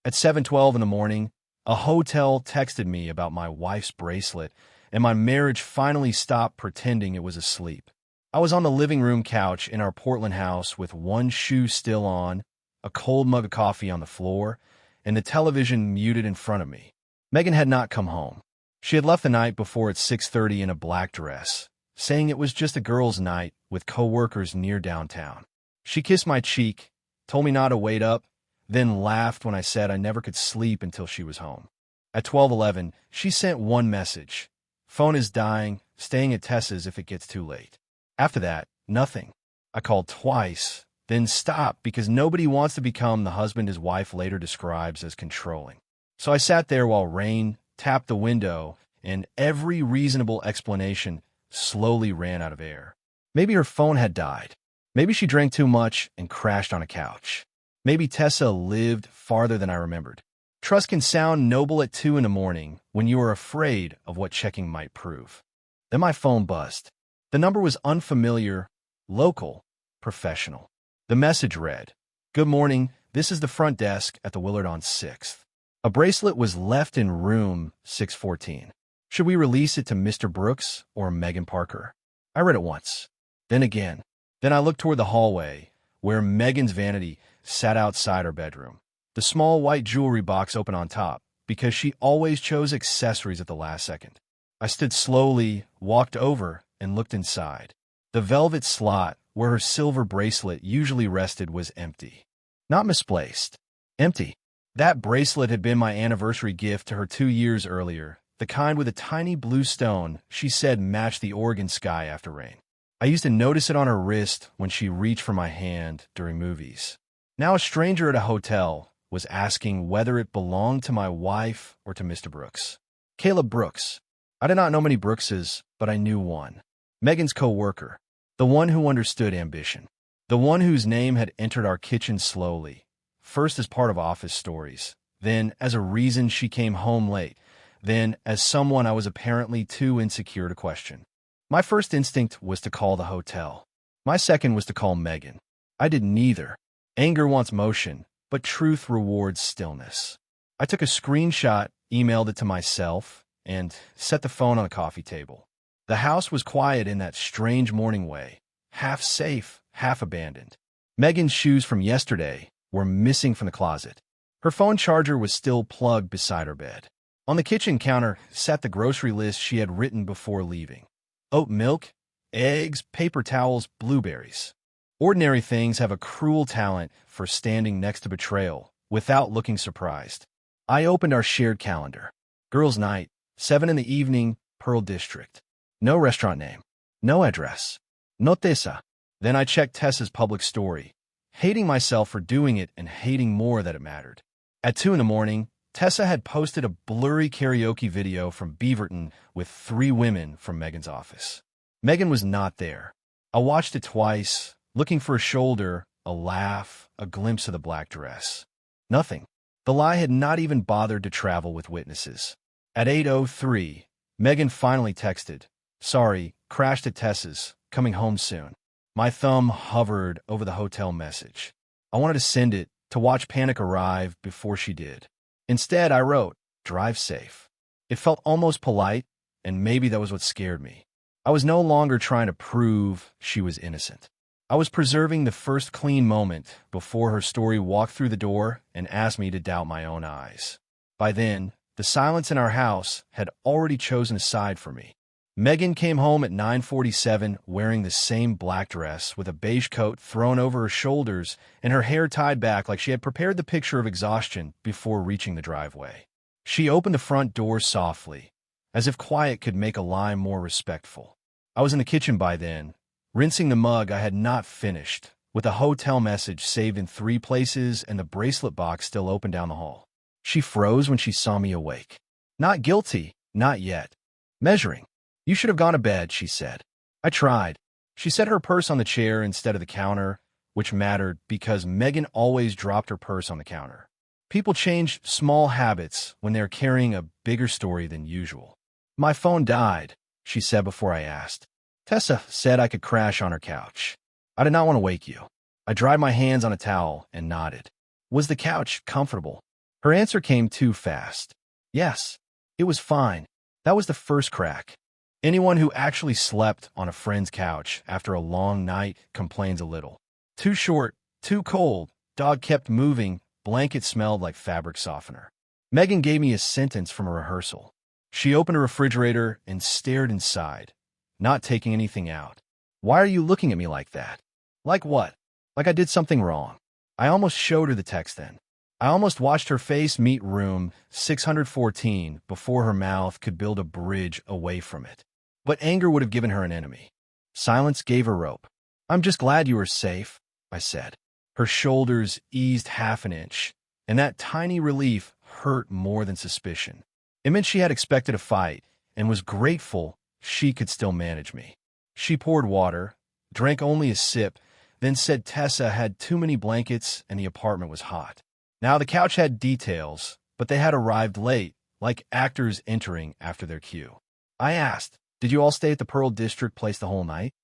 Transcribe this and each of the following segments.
At 7:12 in the morning, a hotel texted me about my wife's bracelet, and my marriage finally stopped pretending it was asleep. I was on the living room couch in our Portland house with one shoe still on, a cold mug of coffee on the floor, and the television muted in front of me. Megan had not come home. She had left the night before at 6:30 in a black dress, saying it was just a girls' night with coworkers near downtown. She kissed my cheek, told me not to wait up, then laughed when I said I never could sleep until she was home. At 12:11, she sent one message. Phone is dying, staying at Tessa's if it gets too late. After that, nothing. I called twice, then stopped because nobody wants to become the husband his wife later describes as controlling. So I sat there while rain tapped the window and every reasonable explanation slowly ran out of air. Maybe her phone had died. Maybe she drank too much and crashed on a couch. Maybe Tessa lived farther than I remembered. Trust can sound noble at 2 in the morning when you are afraid of what checking might prove. Then my phone buzzed. The number was unfamiliar, local, professional. The message read, "Good morning, this is the front desk at the Willard on 6th. A bracelet was left in room 614. Should we release it to Mr. Brooks or Megan Parker?" I read it once, then again. Then I looked toward the hallway, where Megan's vanity sat outside her bedroom. The small white jewelry box open on top, because she always chose accessories at the last second. I stood slowly, walked over, and looked inside. The velvet slot where her silver bracelet usually rested was empty. Not misplaced. Empty. That bracelet had been my anniversary gift to her 2 years earlier, the kind with a tiny blue stone she said matched the Oregon sky after rain. I used to notice it on her wrist when she reached for my hand during movies. Now a stranger at a hotel was asking whether it belonged to my wife or to Mr. Brooks. Caleb Brooks. I did not know many Brookses, but I knew one. Megan's co-worker. The one who understood ambition. The one whose name had entered our kitchen slowly, first as part of office stories, then as a reason she came home late, then as someone I was apparently too insecure to question. My first instinct was to call the hotel. My second was to call Megan. I did neither. Anger wants motion, but truth rewards stillness. I took a screenshot, emailed it to myself, and set the phone on the coffee table. The house was quiet in that strange morning way, half safe, half abandoned. Megan's shoes from yesterday were missing from the closet. Her phone charger was still plugged beside her bed. On the kitchen counter sat the grocery list she had written before leaving. Oat milk, eggs, paper towels, blueberries. Ordinary things have a cruel talent for standing next to betrayal without looking surprised. I opened our shared calendar. Girls' night, 7 in the evening, Pearl District. No restaurant name. No address. No Tessa. Then I checked Tessa's public story, hating myself for doing it and hating more that it mattered. At 2 in the morning, Tessa had posted a blurry karaoke video from Beaverton with 3 women from Megan's office. Megan was not there. I watched it twice, looking for a shoulder, a laugh, a glimpse of the black dress. Nothing. The lie had not even bothered to travel with witnesses. At 8:03, Megan finally texted, "Sorry, crashed at Tessa's, coming home soon." My thumb hovered over the hotel message. I wanted to send it, to watch panic arrive before she did. Instead, I wrote, "Drive safe." It felt almost polite, and maybe that was what scared me. I was no longer trying to prove she was innocent. I was preserving the first clean moment before her story walked through the door and asked me to doubt my own eyes. By then, the silence in our house had already chosen a side for me. Megan came home at 9:47 wearing the same black dress with a beige coat thrown over her shoulders and her hair tied back like she had prepared the picture of exhaustion before reaching the driveway. She opened the front door softly, as if quiet could make a lie more respectful. I was in the kitchen by then, rinsing the mug I had not finished, with a hotel message saved in 3 places and the bracelet box still open down the hall. She froze when she saw me awake. Not guilty, not yet. Measuring. "You should have gone to bed," she said. I tried. She set her purse on the chair instead of the counter, which mattered because Megan always dropped her purse on the counter. People change small habits when they're carrying a bigger story than usual. "My phone died," she said before I asked. Tessa said I could crash on her couch. I did not want to wake you. I dried my hands on a towel and nodded. Was the couch comfortable? Her answer came too fast. Yes, it was fine. That was the first crack. Anyone who actually slept on a friend's couch after a long night complains a little. Too short, too cold, dog kept moving, blanket smelled like fabric softener. Megan gave me a sentence from a rehearsal. She opened a refrigerator and stared inside, not taking anything out. Why are you looking at me like that? Like what? Like I did something wrong. I almost showed her the text then. I almost watched her face meet room 614 before her mouth could build a bridge away from it. But anger would have given her an enemy. Silence gave her rope. I'm just glad you were safe, I said. Her shoulders eased half an inch, and that tiny relief hurt more than suspicion. It meant she had expected a fight and was grateful she could still manage me. She poured water, drank only a sip, then said Tessa had too many blankets and the apartment was hot. Now the couch had details, but they had arrived late, like actors entering after their cue. I asked, did you all stay at the Pearl District place the whole night?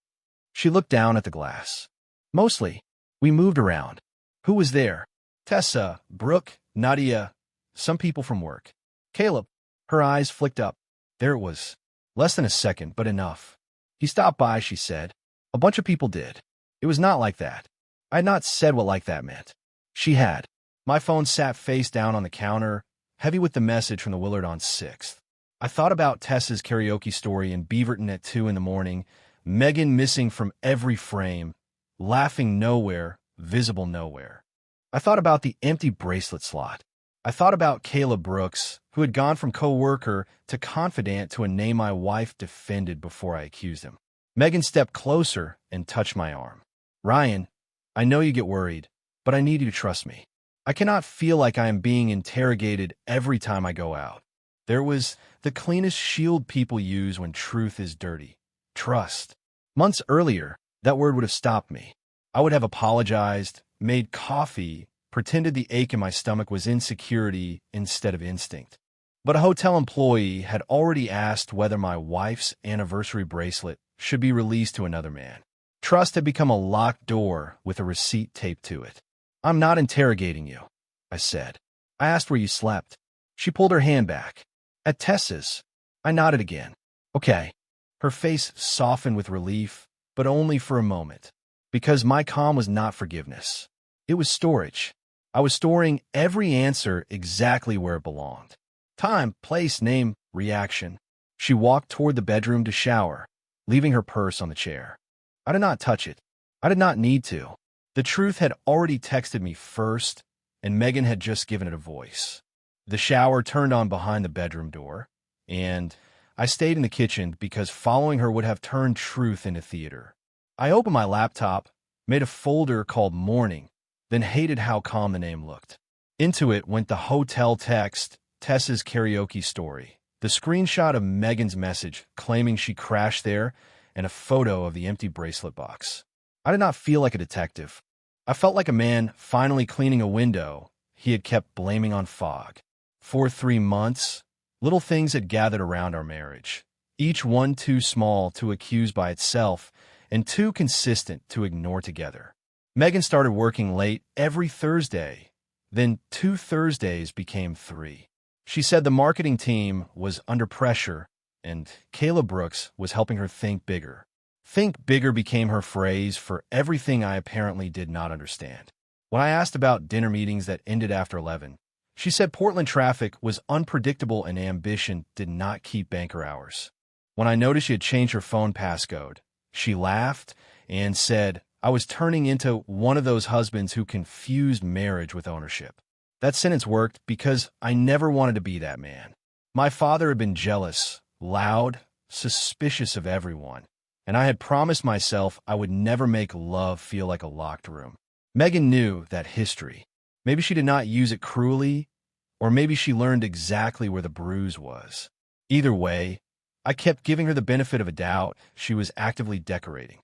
She looked down at the glass. Mostly. We moved around. Who was there? Tessa, Brooke, Nadia, some people from work. Caleb. Her eyes flicked up. There it was. Less than a second, but enough. He stopped by, she said. A bunch of people did. It was not like that. I had not said what like that meant. She had. My phone sat face down on the counter, heavy with the message from the Willard on 6th. I thought about Tessa's karaoke story in Beaverton at 2 in the morning, Megan missing from every frame, laughing nowhere, visible nowhere. I thought about the empty bracelet slot. I thought about Caleb Brooks, who had gone from co-worker to confidant to a name my wife defended before I accused him. Megan stepped closer and touched my arm. Ryan, I know you get worried, but I need you to trust me. I cannot feel like I am being interrogated every time I go out. There was the cleanest shield people use when truth is dirty. Trust. Months earlier, that word would have stopped me. I would have apologized, made coffee, pretended the ache in my stomach was insecurity instead of instinct. But a hotel employee had already asked whether my wife's anniversary bracelet should be released to another man. Trust had become a locked door with a receipt taped to it. I'm not interrogating you, I said. I asked where you slept. She pulled her hand back. At Tessa's. I nodded again. Okay. Her face softened with relief, but only for a moment. Because my calm was not forgiveness. It was storage. I was storing every answer exactly where it belonged. Time, place, name, reaction. She walked toward the bedroom to shower, leaving her purse on the chair. I did not touch it. I did not need to. The truth had already texted me first, and Megan had just given it a voice. The shower turned on behind the bedroom door, and I stayed in the kitchen because following her would have turned truth into theater. I opened my laptop, made a folder called Morning, then hated how calm the name looked. Into it went the hotel text, Tessa's karaoke story, the screenshot of Megan's message claiming she crashed there, and a photo of the empty bracelet box. I did not feel like a detective. I felt like a man finally cleaning a window he had kept blaming on fog. For 3 months, little things had gathered around our marriage, each one too small to accuse by itself and too consistent to ignore together. Megan started working late every Thursday, then 2 Thursdays became 3. She said the marketing team was under pressure and Caleb Brooks was helping her think bigger. Think bigger became her phrase for everything I apparently did not understand. When I asked about dinner meetings that ended after 11, she said Portland traffic was unpredictable and ambition did not keep banker hours. When I noticed she had changed her phone passcode, she laughed and said I was turning into one of those husbands who confused marriage with ownership. That sentence worked because I never wanted to be that man. My father had been jealous, loud, suspicious of everyone, and I had promised myself I would never make love feel like a locked room. Megan knew that history. Maybe she did not use it cruelly, or maybe she learned exactly where the bruise was. Either way, I kept giving her the benefit of a doubt she was actively decorating.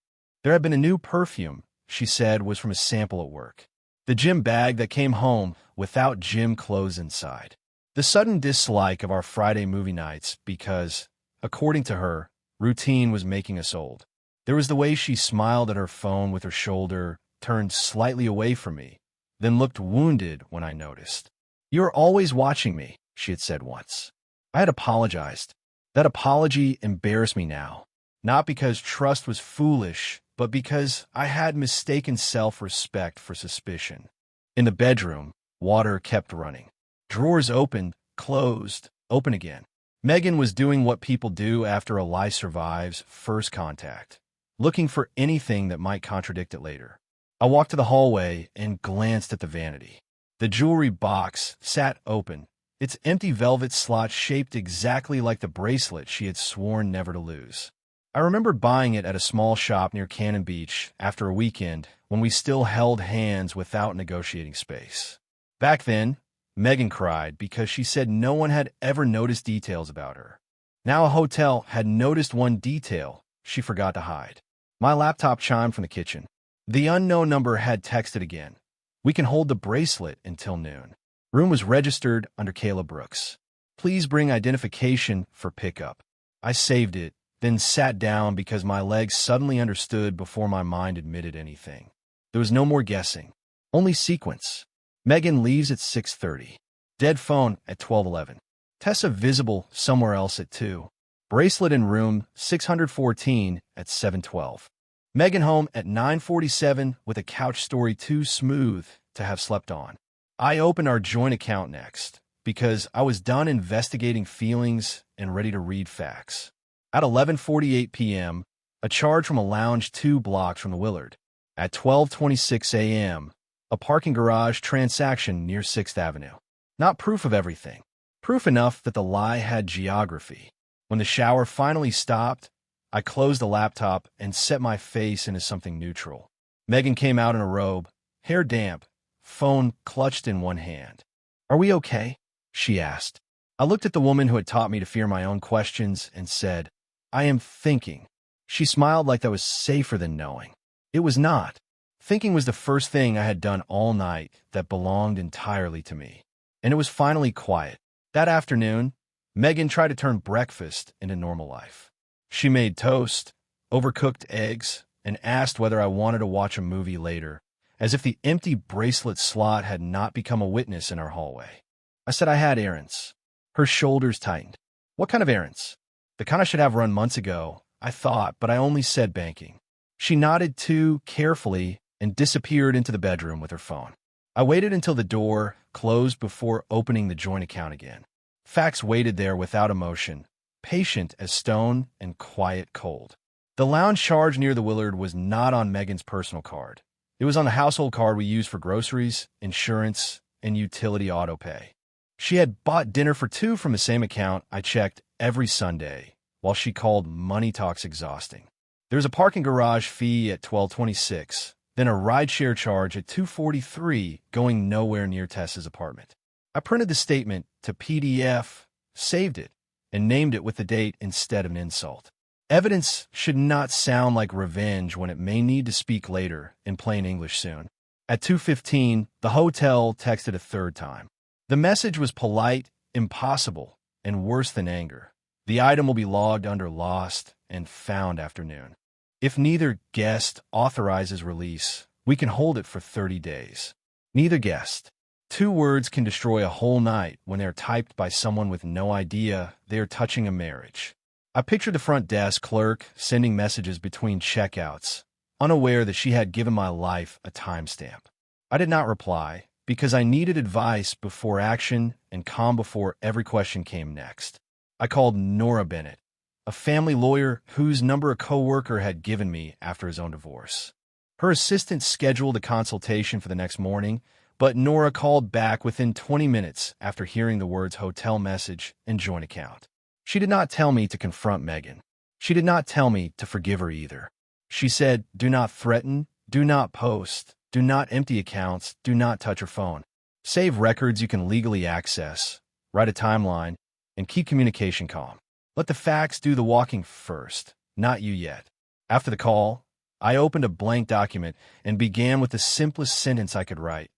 There had been a new perfume, she said was from a sample at work. The gym bag that came home without gym clothes inside. The sudden dislike of our Friday movie nights because, according to her, routine was making us old. There was the way she smiled at her phone with her shoulder turned slightly away from me, then looked wounded when I noticed. "You're always watching me," she had said once. I had apologized. That apology embarrassed me now, not because trust was foolish, but because I had mistaken self-respect for suspicion. In the bedroom, water kept running. Drawers opened, closed, open again. Megan was doing what people do after a lie survives first contact, looking for anything that might contradict it later. I walked to the hallway and glanced at the vanity. The jewelry box sat open, its empty velvet slot shaped exactly like the bracelet she had sworn never to lose. I remembered buying it at a small shop near Cannon Beach after a weekend when we still held hands without negotiating space. Back then, Megan cried because she said no one had ever noticed details about her. Now a hotel had noticed one detail she forgot to hide. My laptop chimed from the kitchen. The unknown number had texted again. "We can hold the bracelet until noon." Room was registered under Kayla Brooks. "Please bring identification for pickup." I saved it, then sat down because my legs suddenly understood before my mind admitted anything. There was no more guessing, only sequence. Megan leaves at 6:30. Dead phone at 12:11. Tessa visible somewhere else at 2. Bracelet in room 614 at 7:12. Megan home at 9:47 with a couch story too smooth to have slept on. I opened our joint account next because I was done investigating feelings and ready to read facts. At 11:48 p.m., a charge from a lounge 2 blocks from the Willard. At 12:26 a.m., a parking garage transaction near 6th Avenue. Not proof of everything. Proof enough that the lie had geography. When the shower finally stopped, I closed the laptop and set my face into something neutral. Megan came out in a robe, hair damp, phone clutched in one hand. "Are we okay?" she asked. I looked at the woman who had taught me to fear my own questions and said, "I am thinking." She smiled like that was safer than knowing. It was not. Thinking was the first thing I had done all night that belonged entirely to me. And it was finally quiet. That afternoon, Megan tried to turn breakfast into normal life. She made toast, overcooked eggs, and asked whether I wanted to watch a movie later, as if the empty bracelet slot had not become a witness in our hallway. I said I had errands. Her shoulders tightened. What kind of errands? The kind I should have run months ago, I thought, but I only said banking. She nodded too carefully and disappeared into the bedroom with her phone. I waited until the door closed before opening the joint account again. Facts waited there without emotion, patient as stone and quiet cold. The lounge charge near the Willard was not on Megan's personal card. It was on the household card we used for groceries, insurance, and utility auto pay. She had bought dinner for 2 from the same account I checked every Sunday, while she called money talks exhausting. There was a parking garage fee at $12.26, then a rideshare charge at $2.43 going nowhere near Tessa's apartment. I printed the statement to PDF, saved it, and named it with the date instead of an insult. Evidence should not sound like revenge when it may need to speak later in plain English soon. At 2:15, the hotel texted a third time. The message was polite, impossible, and worse than anger. The item will be logged under lost and found after noon. If neither guest authorizes release, we can hold it for 30 days. Neither guest. 2 words can destroy a whole night when they're typed by someone with no idea they're touching a marriage. I pictured the front desk clerk sending messages between checkouts, unaware that she had given my life a timestamp. I did not reply because I needed advice before action and calm before every question came next. I called Nora Bennett, a family lawyer whose number a coworker had given me after his own divorce. Her assistant scheduled a consultation for the next morning, but Nora called back within 20 minutes after hearing the words hotel message and joint account. She did not tell me to confront Megan. She did not tell me to forgive her either. She said, do not threaten, do not post, do not empty accounts, do not touch her phone. Save records you can legally access, write a timeline, and keep communication calm. Let the facts do the walking first, not you yet. After the call, I opened a blank document and began with the simplest sentence I could write.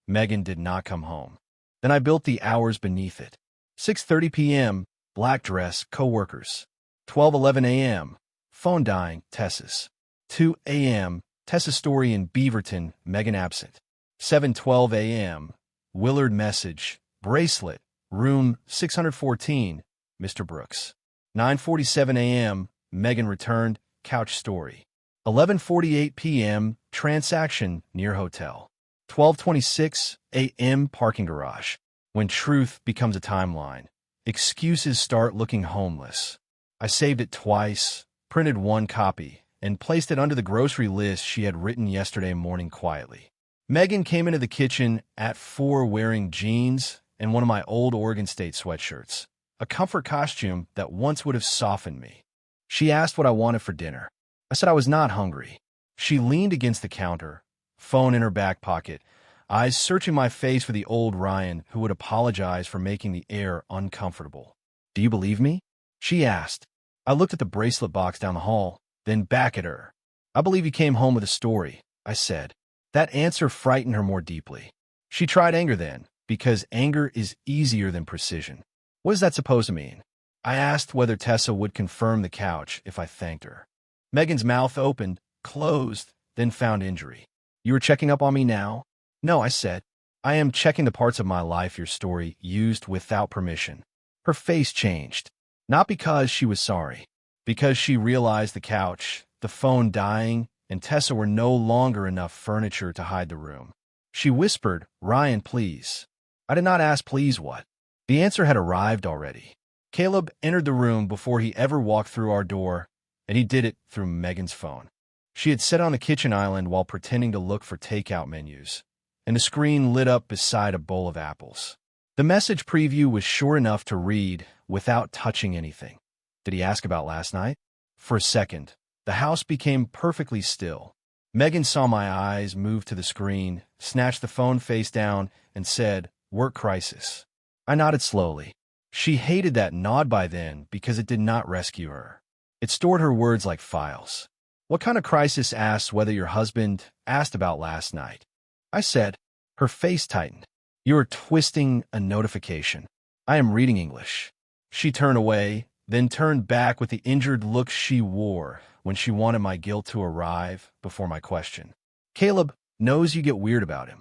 Megan did not come home. Then I built the hours beneath it. 6:30 p.m., black dress, coworkers. 12:11 a.m., phone dying, Tessa's. 2 a.m., Tessa's story in Beaverton, Megan absent. 7:12 a.m., Willard message, Bracelet, room 614, Mr. Brooks. 9:47 a.m., Megan returned, couch story. 11:48 p.m., transaction near hotel. 12:26 a.m., parking garage. When truth becomes a timeline, excuses start looking homeless. I saved it twice, printed one copy, and placed it under the grocery list she had written yesterday morning quietly. Megan came into the kitchen at 4 wearing jeans and one of my old Oregon State sweatshirts, a comfort costume that once would have softened me. She asked what I wanted for dinner. I said I was not hungry. She leaned against the counter, phone in her back pocket, eyes searching my face for the old Ryan who would apologize for making the air uncomfortable. "Do you believe me?" she asked. I looked at the bracelet box down the hall, then back at her. "I believe you came home with a story," I said. That answer frightened her more deeply. She tried anger then, because anger is easier than precision. What is that supposed to mean? I asked whether Tessa would confirm the couch if I thanked her. Megan's mouth opened, closed, then found injury. "You are checking up on me now?" "No," I said. "I am checking the parts of my life your story used without permission." Her face changed. Not because she was sorry. Because she realized the couch, the phone dying, and Tessa were no longer enough furniture to hide the room. She whispered, "Ryan, please." I did not ask please what. The answer had arrived already. Caleb entered the room before he ever walked through our door, and he did it through Megan's phone. She had sat on the kitchen island while pretending to look for takeout menus, and the screen lit up beside a bowl of apples. The message preview was short enough to read without touching anything. Did he ask about last night? For a second, the house became perfectly still. Megan saw my eyes move to the screen, snatched the phone face down, and said, "Work crisis." I nodded slowly. She hated that nod by then because it did not rescue her. It stored her words like files. "What kind of crisis?" asked whether your husband asked about last night. I said. Her face tightened. "You are twisting a notification. I am reading English." She turned away, then turned back with the injured look she wore when she wanted my guilt to arrive before my question. "Caleb knows you get weird about him."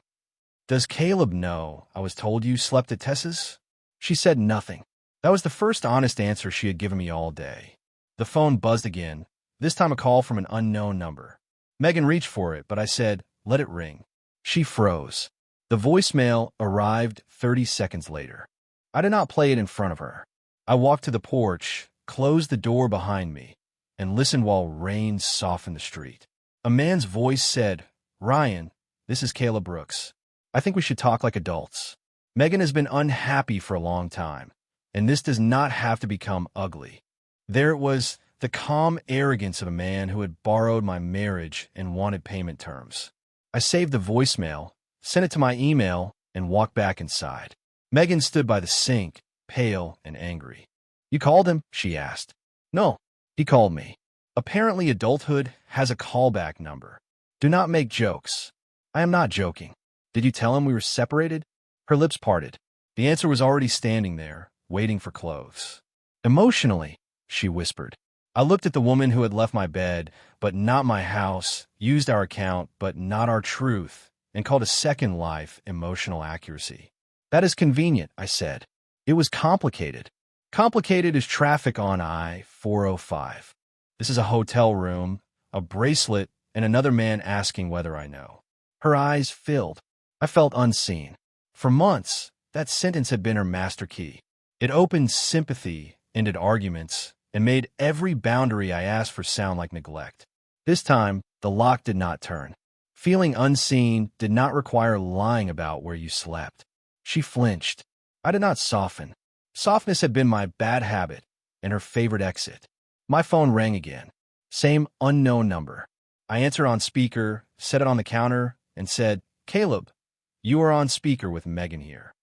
"Does Caleb know I was told you slept at Tessa's?" She said nothing. That was the first honest answer she had given me all day. The phone buzzed again, this time a call from an unknown number. Megan reached for it, but I said, "Let it ring." She froze. The voicemail arrived 30 seconds later. I did not play it in front of her. I walked to the porch, closed the door behind me, and listened while rain softened the street. A man's voice said, "Ryan, this is Caleb Brooks. I think we should talk like adults. Megan has been unhappy for a long time, and this does not have to become ugly." There it was, the calm arrogance of a man who had borrowed my marriage and wanted payment terms. I saved the voicemail, sent it to my email, and walked back inside. Megan stood by the sink, pale and angry. "You called him?" she asked. "No, he called me." Apparently adulthood has a callback number. Do not make jokes. I am not joking. "Did you tell him we were separated?" Her lips parted. The answer was already standing there, waiting for clothes. "Emotionally," she whispered. I looked at the woman who had left my bed, but not my house, used our account, but not our truth, and called a second life emotional accuracy. "That is convenient," I said. "It was complicated. Complicated as traffic on I-405. This is a hotel room, a bracelet, and another man asking whether I know." Her eyes filled. I felt unseen. For months, that sentence had been her master key. It opened sympathy, ended arguments, and made every boundary I asked for sound like neglect. This time, the lock did not turn. Feeling unseen did not require lying about where you slept. She flinched. I did not soften. Softness had been my bad habit and her favorite exit. My phone rang again. Same unknown number. I answered on speaker, set it on the counter, and said, "Caleb, you are on speaker with Megan here."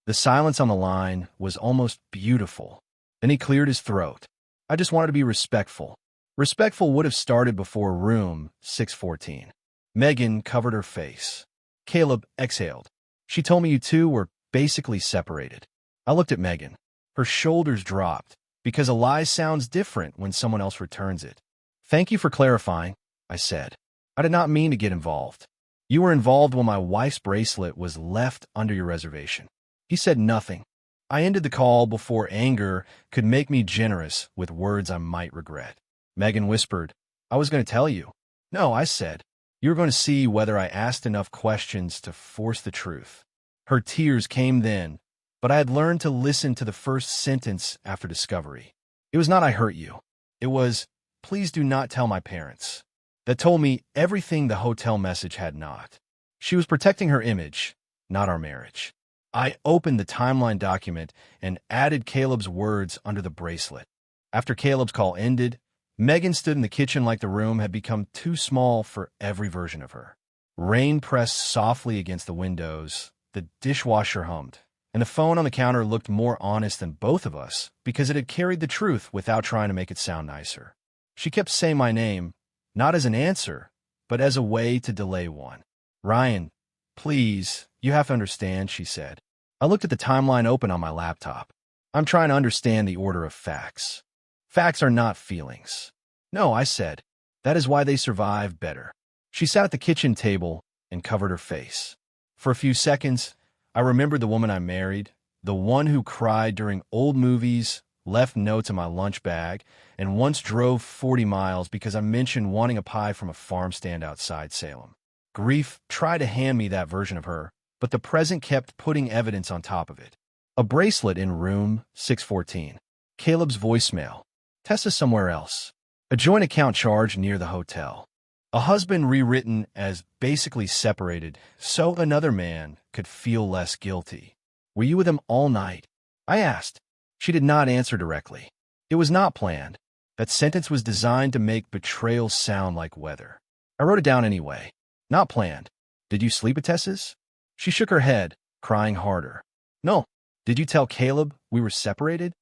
The silence on the line was almost beautiful. Then he cleared his throat. I just wanted to be respectful. Respectful would have started before room 614. Megan covered her face. Caleb exhaled. "She told me you two were basically separated." I looked at Megan. Her shoulders dropped, because a lie sounds different when someone else returns it. "Thank you for clarifying," I said. "I did not mean to get involved. You were involved when my wife's bracelet was left under your reservation." He said nothing. I ended the call before anger could make me generous with words I might regret. Megan whispered, "I was going to tell you." "No," I said. "You were going to see whether I asked enough questions to force the truth." Her tears came then, but I had learned to listen to the first sentence after discovery. It was not "I hurt you." It was, "Please do not tell my parents." That told me everything the hotel message had not. She was protecting her image, not our marriage. I opened the timeline document and added Caleb's words under the bracelet. After Caleb's call ended, Megan stood in the kitchen like the room had become too small for every version of her. Rain pressed softly against the windows, the dishwasher hummed, and the phone on the counter looked more honest than both of us because it had carried the truth without trying to make it sound nicer. She kept saying my name, not as an answer, but as a way to delay one. "Ryan, please, you have to understand," she said. I looked at the timeline open on my laptop. "I'm trying to understand the order of facts. Facts are not feelings." "No," I said. "That is why they survive better." She sat at the kitchen table and covered her face. For a few seconds, I remembered the woman I married, the one who cried during old movies, left notes in my lunch bag, and once drove 40 miles because I mentioned wanting a pie from a farm stand outside Salem. Grief tried to hand me that version of her, but the present kept putting evidence on top of it. A bracelet in room 614. Caleb's voicemail. Tessa somewhere else. A joint account charge near the hotel. A husband rewritten as basically separated so another man could feel less guilty. "Were you with him all night?" I asked. She did not answer directly. It was not planned. That sentence was designed to make betrayal sound like weather. I wrote it down anyway. Not planned. "Did you sleep at Tessa's?" She shook her head, crying harder. "No." "Did you tell Caleb we were separated?"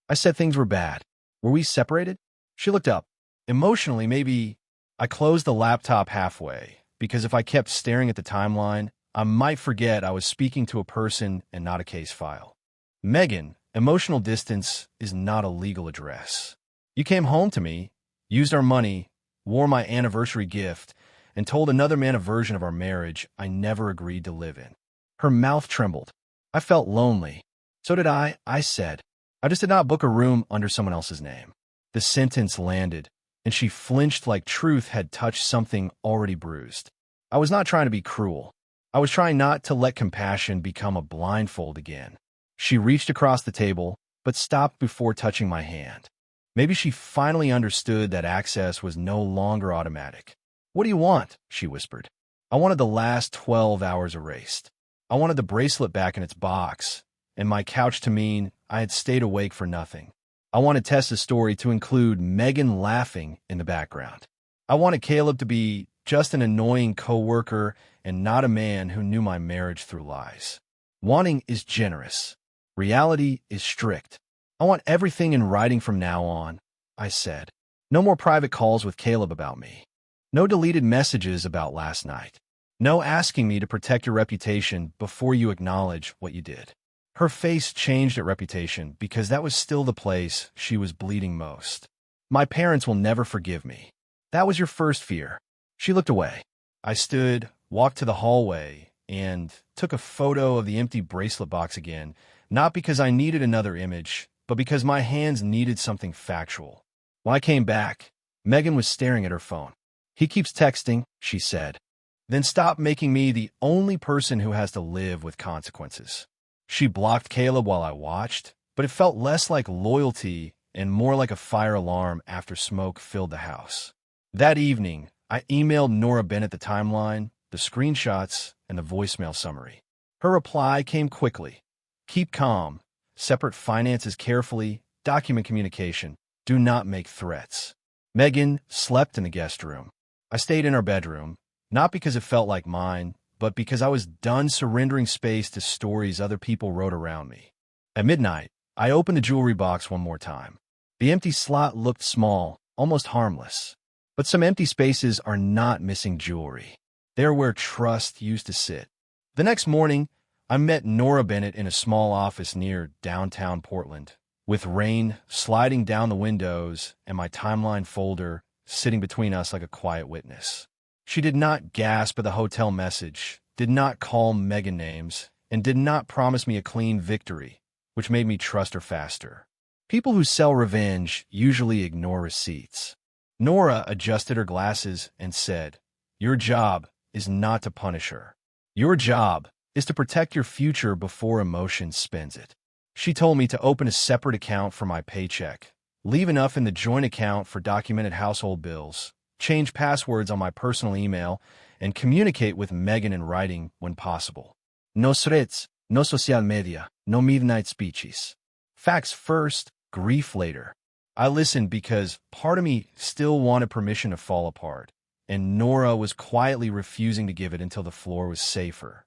I said things were bad. "Were we separated?" She looked up. Emotionally, maybe. I closed the laptop halfway, because if I kept staring at the timeline, I might forget I was speaking to a person and not a case file. "Megan, emotional distance is not a legal address. You came home to me, used our money, wore my anniversary gift, and told another man a version of our marriage I never agreed to live in." Her mouth trembled. I felt lonely. "So did I said. "I just did not book a room under someone else's name." The sentence landed, and she flinched like truth had touched something already bruised. I was not trying to be cruel. I was trying not to let compassion become a blindfold again. She reached across the table, but stopped before touching my hand. Maybe she finally understood that access was no longer automatic. "What do you want?" she whispered. I wanted the last 12 hours erased. I wanted the bracelet back in its box, and my couch to mean I had stayed awake for nothing. I wanted Tessa's story to include Megan laughing in the background. I wanted Caleb to be just an annoying coworker and not a man who knew my marriage through lies. Wanting is generous. Reality is strict. "I want everything in writing from now on," I said. "No more private calls with Caleb about me. No deleted messages about last night. No asking me to protect your reputation before you acknowledge what you did." Her face changed at reputation because that was still the place she was bleeding most. "My parents will never forgive me." "That was your first fear." She looked away. I stood, walked to the hallway, and took a photo of the empty bracelet box again, not because I needed another image, but because my hands needed something factual. When I came back, Megan was staring at her phone. "He keeps texting," she said. "Then stop making me the only person who has to live with consequences." She blocked Caleb while I watched, but it felt less like loyalty and more like a fire alarm after smoke filled the house. That evening, I emailed Nora Bennett the timeline, the screenshots, and the voicemail summary. Her reply came quickly. "Keep calm. Separate finances carefully. Document communication. Do not make threats." Megan slept in the guest room. I stayed in our bedroom, not because it felt like mine, but because I was done surrendering space to stories other people wrote around me. At midnight, I opened the jewelry box one more time. The empty slot looked small, almost harmless. But some empty spaces are not missing jewelry. They're where trust used to sit. The next morning, I met Nora Bennett in a small office near downtown Portland, with rain sliding down the windows and my timeline folder sitting between us like a quiet witness. She did not gasp at the hotel message, did not call Megan names, and did not promise me a clean victory, which made me trust her faster. People who sell revenge usually ignore receipts. Nora adjusted her glasses and said, "Your job is not to punish her. Your job is to protect your future before emotion spins it." She told me to open a separate account for my paycheck, leave enough in the joint account for documented household bills, change passwords on my personal email, and communicate with Megan in writing when possible. No threats, no social media, no midnight speeches. Facts first, grief later. I listened because part of me still wanted permission to fall apart, and Nora was quietly refusing to give it until the floor was safer.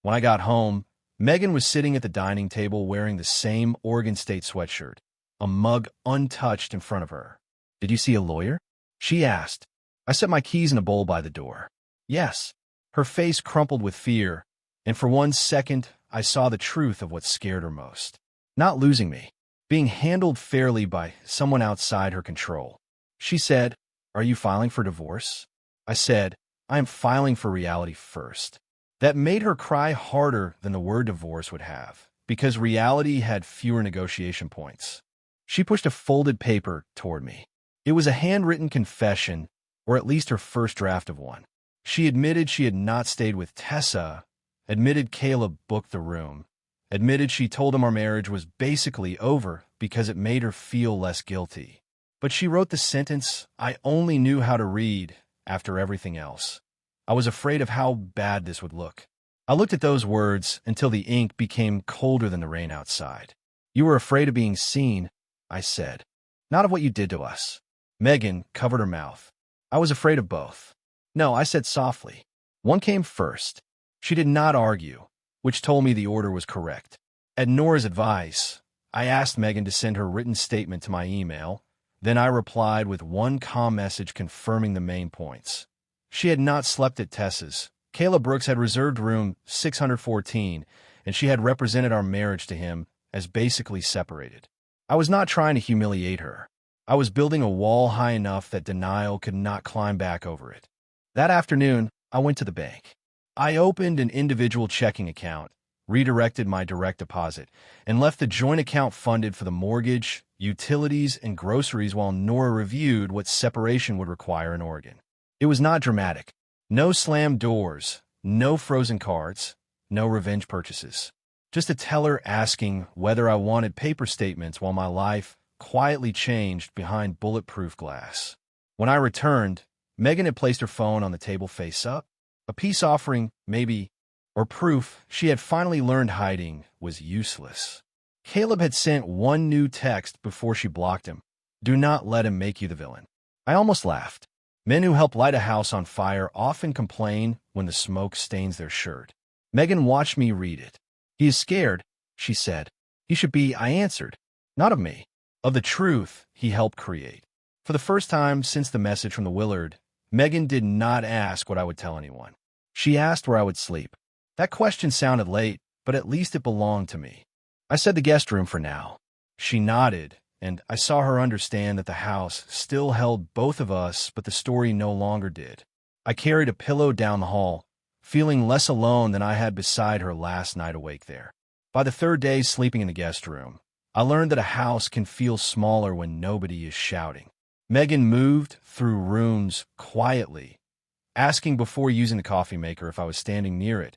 When I got home, Megan was sitting at the dining table wearing the same Oregon State sweatshirt, a mug untouched in front of her. "Did you see a lawyer?" she asked. I set my keys in a bowl by the door. "Yes." Her face crumpled with fear, and for 1 second I saw the truth of what scared her most. Not losing me. Being handled fairly by someone outside her control. She said, "Are you filing for divorce?" I said, "I am filing for reality first." That made her cry harder than the word divorce would have, because reality had fewer negotiation points. She pushed a folded paper toward me. It was a handwritten confession, or at least her first draft of one. She admitted she had not stayed with Tessa, admitted Caleb booked the room, admitted she told him our marriage was basically over because it made her feel less guilty. But she wrote the sentence, "I only knew how to read," after everything else. I was afraid of how bad this would look. I looked at those words until the ink became colder than the rain outside. "You were afraid of being seen," I said. "Not of what you did to us." Megan covered her mouth. "I was afraid of both." "No," I said softly. "One came first." She did not argue, which told me the order was correct. At Nora's advice, I asked Megan to send her written statement to my email. Then I replied with one calm message confirming the main points. She had not slept at Tessa's. Caleb Brooks had reserved room 614, and she had represented our marriage to him as basically separated. I was not trying to humiliate her. I was building a wall high enough that denial could not climb back over it. That afternoon, I went to the bank. I opened an individual checking account, redirected my direct deposit, and left the joint account funded for the mortgage, utilities, and groceries while Nora reviewed what separation would require in Oregon. It was not dramatic. No slammed doors, no frozen cards, no revenge purchases. Just a teller asking whether I wanted paper statements while my life quietly changed behind bulletproof glass. When I returned, Megan had placed her phone on the table face up, a peace offering, maybe, or proof she had finally learned hiding was useless. Caleb had sent one new text before she blocked him. "Do not let him make you the villain." I almost laughed. Men who help light a house on fire often complain when the smoke stains their shirt. Megan watched me read it. "He is scared," she said. "He should be," I answered. "Not of me. Of the truth he helped create." For the first time since the message from the Willard, Megan did not ask what I would tell anyone. She asked where I would sleep. That question sounded late, but at least it belonged to me. I said the guest room for now. She nodded, and I saw her understand that the house still held both of us, but the story no longer did. I carried a pillow down the hall, feeling less alone than I had beside her last night awake there. By the third day sleeping in the guest room, I learned that a house can feel smaller when nobody is shouting. Megan moved through rooms quietly, asking before using the coffee maker if I was standing near it,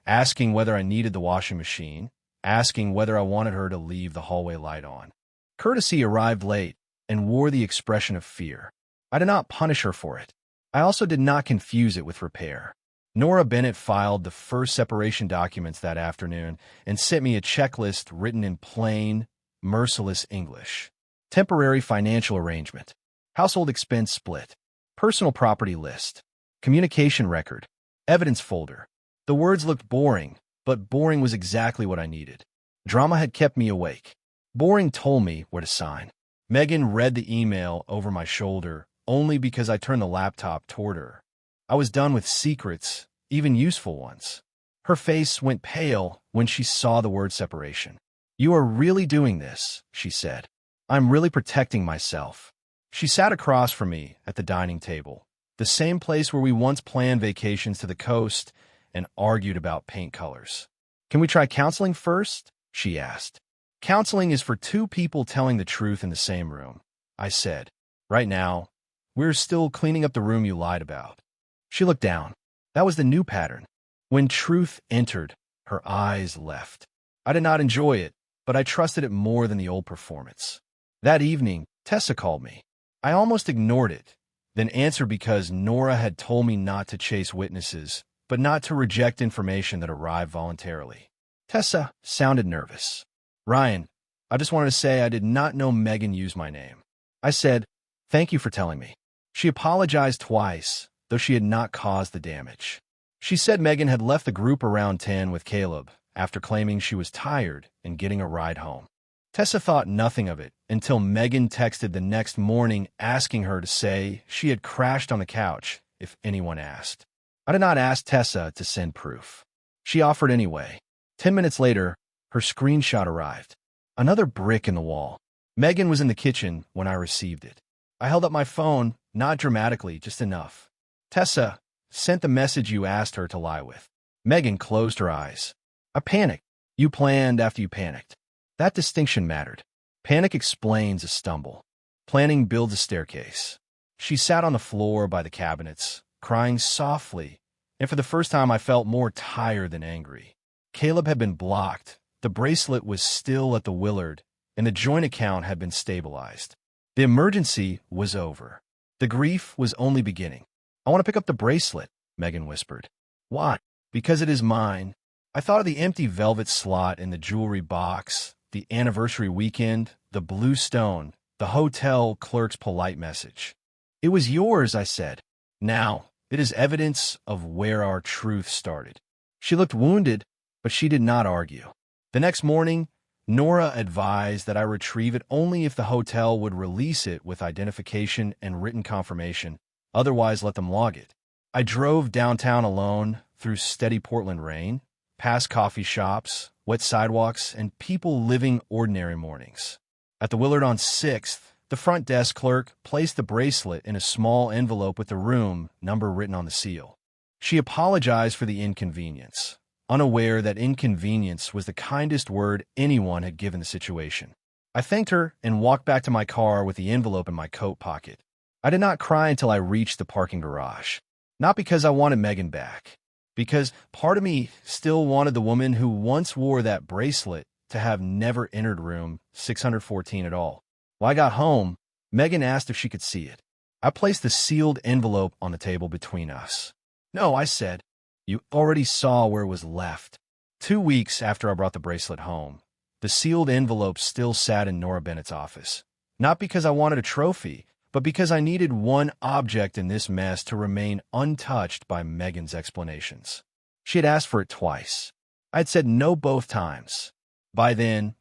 asking whether I needed the washing machine, asking whether I wanted her to leave the hallway light on. Courtesy arrived late and wore the expression of fear. I did not punish her for it. I also did not confuse it with repair. Nora Bennett filed the first separation documents that afternoon and sent me a checklist written in plain, merciless English. Temporary financial arrangement. Household expense split. Personal property list. Communication record. Evidence folder. The words looked boring, but boring was exactly what I needed. Drama had kept me awake. Boring told me where to sign. Megan read the email over my shoulder only because I turned the laptop toward her. I was done with secrets, even useful ones. Her face went pale when she saw the word separation. "You are really doing this," she said. "I'm really protecting myself." She sat across from me at the dining table, the same place where we once planned vacations to the coast and argued about paint colors. Can we try counseling first? She asked. Counseling is for two people telling the truth in the same room, I said. Right now, we're still cleaning up the room you lied about. She looked down. That was the new pattern. When truth entered, her eyes left. I did not enjoy it, but I trusted it more than the old performance. That evening, Tessa called me. I almost ignored it, then answered because Nora had told me not to chase witnesses, but not to reject information that arrived voluntarily. Tessa sounded nervous. Ryan, I just wanted to say I did not know Megan used my name. I said, thank you for telling me. She apologized twice, though she had not caused the damage. She said Megan had left the group around 10 with Caleb after claiming she was tired and getting a ride home. Tessa thought nothing of it until Megan texted the next morning asking her to say she had crashed on the couch if anyone asked. I did not ask Tessa to send proof. She offered anyway. 10 minutes later, her screenshot arrived. Another brick in the wall. Megan was in the kitchen when I received it. I held up my phone, not dramatically, just enough. Tessa sent the message you asked her to lie with. Megan closed her eyes. I panicked. You planned after you panicked. That distinction mattered. Panic explains a stumble. Planning builds a staircase. She sat on the floor by the cabinets, crying softly, and for the first time I felt more tired than angry. Caleb had been blocked, the bracelet was still at the Willard, and the joint account had been stabilized. The emergency was over. The grief was only beginning. I want to pick up the bracelet, Megan whispered. Why? Because it is mine. I thought of the empty velvet slot in the jewelry box, the anniversary weekend, the blue stone, the hotel clerk's polite message. It was yours, I said. Now, it is evidence of where our truth started. She looked wounded, but she did not argue. The next morning, Nora advised that I retrieve it only if the hotel would release it with identification and written confirmation, otherwise let them log it. I drove downtown alone through steady Portland rain, past coffee shops, wet sidewalks, and people living ordinary mornings. At the Willard on 6th, the front desk clerk placed the bracelet in a small envelope with the room number written on the seal. She apologized for the inconvenience, unaware that inconvenience was the kindest word anyone had given the situation. I thanked her and walked back to my car with the envelope in my coat pocket. I did not cry until I reached the parking garage. Not because I wanted Megan back, because part of me still wanted the woman who once wore that bracelet to have never entered room 614 at all. When I got home, Megan asked if she could see it. I placed the sealed envelope on the table between us. No, I said. You already saw where it was left. 2 weeks after I brought the bracelet home, the sealed envelope still sat in Nora Bennett's office. Not because I wanted a trophy, but because I needed one object in this mess to remain untouched by Megan's explanations. She had asked for it twice. I had said no both times. By then,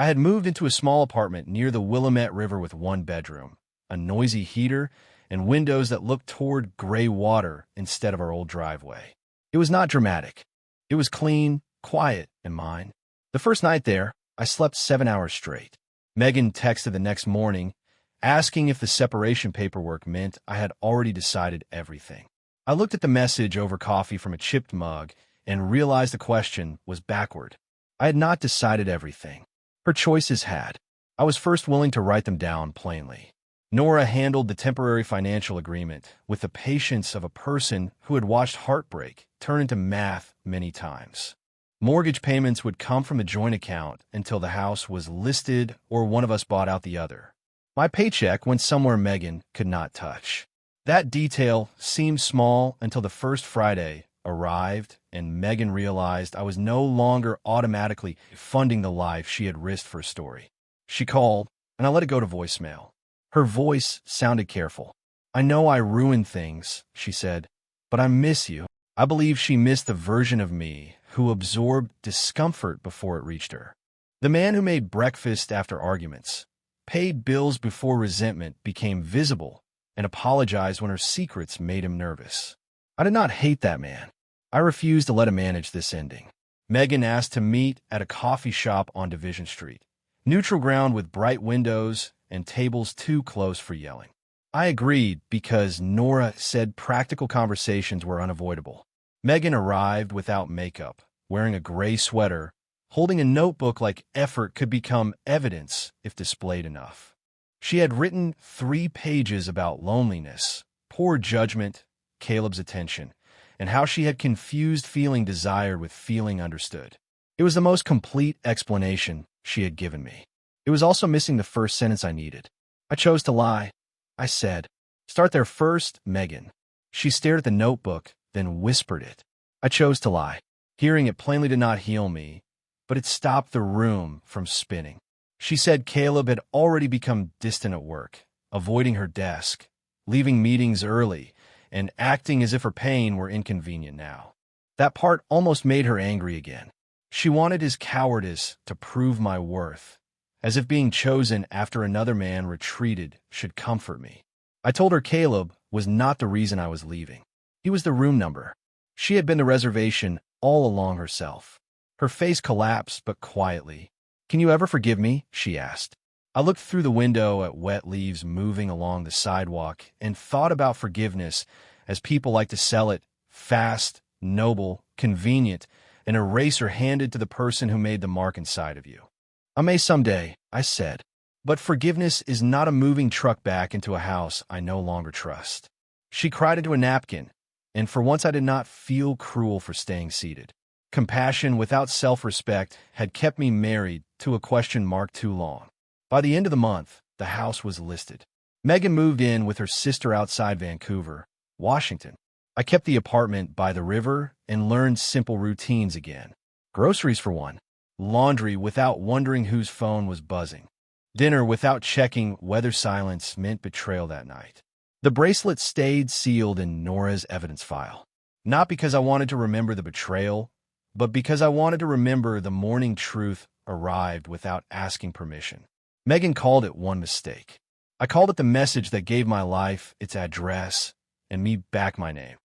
I had moved into a small apartment near the Willamette River with 1 bedroom, a noisy heater, and windows that looked toward gray water instead of our old driveway. It was not dramatic. It was clean, quiet, and mine. The first night there, I slept 7 hours straight. Megan texted the next morning, asking if the separation paperwork meant I had already decided everything. I looked at the message over coffee from a chipped mug and realized the question was backward. I had not decided everything. Her choices had. I was first willing to write them down plainly. Nora handled the temporary financial agreement with the patience of a person who had watched heartbreak turn into math many times. Mortgage payments would come from the joint account until the house was listed or one of us bought out the other. My paycheck went somewhere Megan could not touch. That detail seemed small until the first Friday arrived and Megan realized I was no longer automatically funding the life she had risked for a story. She called, and I let it go to voicemail. Her voice sounded careful. I know I ruined things, she said, but I miss you. I believe she missed the version of me who absorbed discomfort before it reached her. The man who made breakfast after arguments, paid bills before resentment became visible, and apologized when her secrets made him nervous. I did not hate that man. I refused to let him manage this ending. Megan asked to meet at a coffee shop on Division Street, neutral ground with bright windows and tables too close for yelling. I agreed because Nora said practical conversations were unavoidable. Megan arrived without makeup, wearing a gray sweater, holding a notebook like effort could become evidence if displayed enough. She had written 3 pages about loneliness, poor judgment, Caleb's attention, and how she had confused feeling desired with feeling understood. It was the most complete explanation she had given me. It was also missing the first sentence I needed. I chose to lie. I said, "Start there first, Megan." She stared at the notebook, then whispered it. I chose to lie. Hearing it plainly did not heal me, but it stopped the room from spinning. She said Caleb had already become distant at work, avoiding her desk, leaving meetings early, and acting as if her pain were inconvenient now. That part almost made her angry again. She wanted his cowardice to prove my worth, as if being chosen after another man retreated should comfort me. I told her Caleb was not the reason I was leaving. He was the room number. She had been the reservation all along herself. Her face collapsed, but quietly. "Can you ever forgive me?" she asked. I looked through the window at wet leaves moving along the sidewalk and thought about forgiveness as people like to sell it: fast, noble, convenient, an eraser handed to the person who made the mark inside of you. "I may someday," I said, "but forgiveness is not a moving truck back into a house I no longer trust." She cried into a napkin, and for once I did not feel cruel for staying seated. Compassion without self-respect had kept me married to a question mark too long. By the end of the month, the house was listed. Megan moved in with her sister outside Vancouver, Washington. I kept the apartment by the river and learned simple routines again. Groceries for one. Laundry without wondering whose phone was buzzing. Dinner without checking whether silence meant betrayal that night. The bracelet stayed sealed in Nora's evidence file. Not because I wanted to remember the betrayal, but because I wanted to remember the morning truth arrived without asking permission. Megan called it one mistake. I called it the message that gave my life its address and me back my name.